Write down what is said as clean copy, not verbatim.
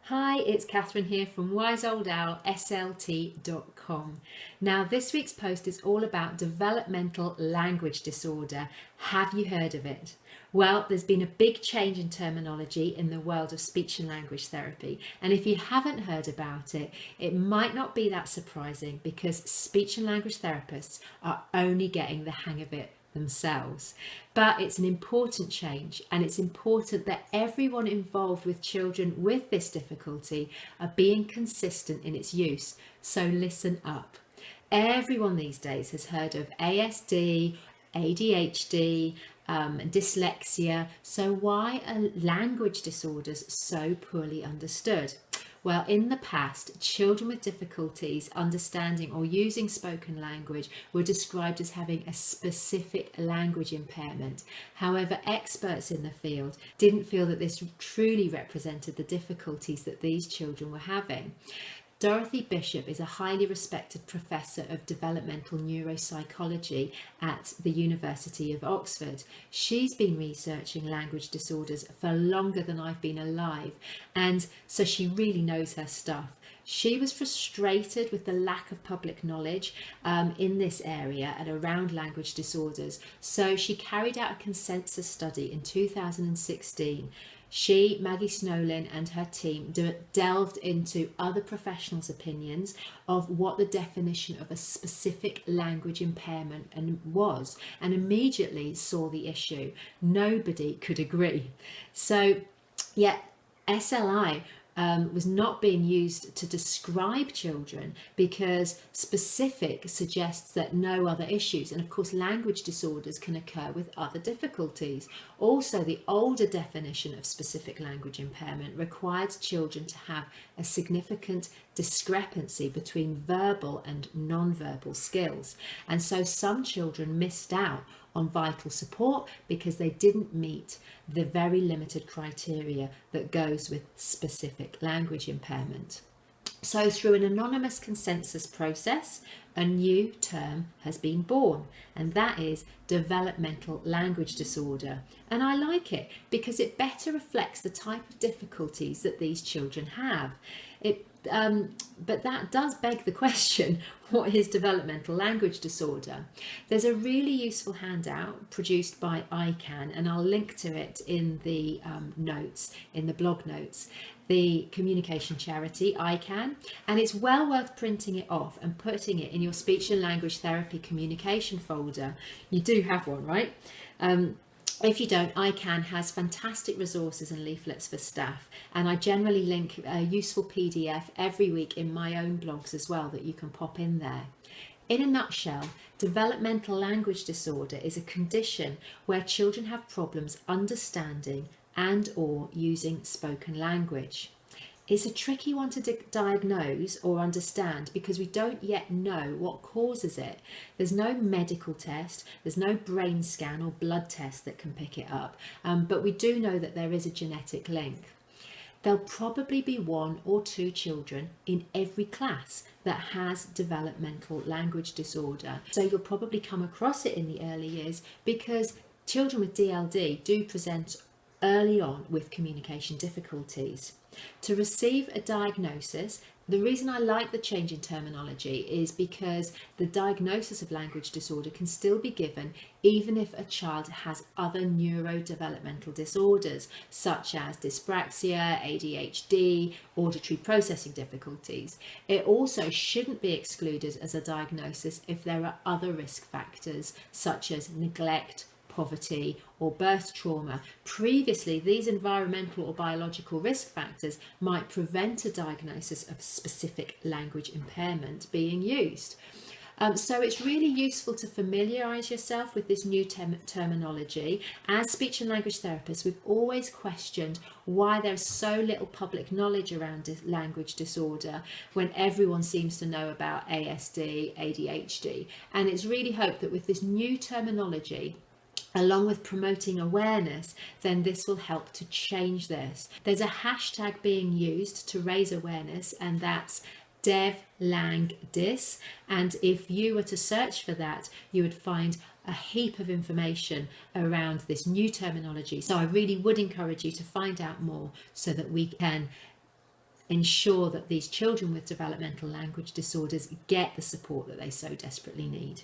Hi, it's Catherine here from wiseoldowl.slt.com. Now, this week's post is all about developmental language disorder. Have you heard of it? Well, there's been a big change in terminology in the world of speech and language therapy. And if you haven't heard about it, it might not be that surprising because speech and language therapists are only getting the hang of it themselves. But it's an important change, and it's important that everyone involved with children with this difficulty are being consistent in its use. So listen up. Everyone these days has heard of ASD, ADHD, dyslexia. So why are language disorders so poorly understood? Well, in the past, children with difficulties understanding or using spoken language were described as having a specific language impairment. However, experts in the field didn't feel that this truly represented the difficulties that these children were having. Dorothy Bishop is a highly respected professor of developmental neuropsychology at the University of Oxford. She's been researching language disorders for longer than I've been alive, and so she really knows her stuff. She was frustrated with the lack of public knowledge in this area and around language disorders, so she carried out a consensus study in 2016. She, Maggie Snowlin, and her team delved into other professionals' opinions of what the definition of a specific language impairment was, and immediately saw the issue. Nobody could agree. So, yet SLI was not being used to describe children because specific suggests that no other issues, and of course language disorders can occur with other difficulties. Also, the older definition of specific language impairment required children to have a significant discrepancy between verbal and non-verbal skills, and so some children missed out on vital support because they didn't meet the very limited criteria that goes with specific language impairment. So through an anonymous consensus process, a new term has been born, and that is developmental language disorder. And I like it because it better reflects the type of difficulties that these children have. But that does beg the question, what is developmental language disorder? There's a really useful handout produced by ICANN, and I'll link to it in the notes, in the blog notes, the communication charity ICANN, and it's well worth printing it off and putting it in your speech and language therapy communication folder. You do have one, right? If you don't, ICANN has fantastic resources and leaflets for staff, and I generally link a useful PDF every week in my own blogs as well that you can pop in there. In a nutshell, developmental language disorder is a condition where children have problems understanding and/or using spoken language. It's a tricky one to diagnose or understand because we don't yet know what causes it. There's no medical test, there's no brain scan or blood test that can pick it up, but we do know that there is a genetic link. There'll probably be 1 or 2 children in every class that has developmental language disorder. So you'll probably come across it in the early years because children with DLD do present early on with communication difficulties. To receive a diagnosis, the reason I like the change in terminology is because the diagnosis of language disorder can still be given even if a child has other neurodevelopmental disorders such as dyspraxia, ADHD, auditory processing difficulties. It also shouldn't be excluded as a diagnosis if there are other risk factors such as neglect, poverty, or birth trauma. Previously, these environmental or biological risk factors might prevent a diagnosis of specific language impairment being used. So it's really useful to familiarise yourself with this new terminology. As speech and language therapists, we've always questioned why there's so little public knowledge around language disorder when everyone seems to know about ASD, ADHD. And it's really hoped that with this new terminology, along with promoting awareness, then this will help to change this. There's a hashtag being used to raise awareness, and that's DevLangDis, and if you were to search for that, you would find a heap of information around this new terminology. So I really would encourage you to find out more so that we can ensure that these children with developmental language disorders get the support that they so desperately need.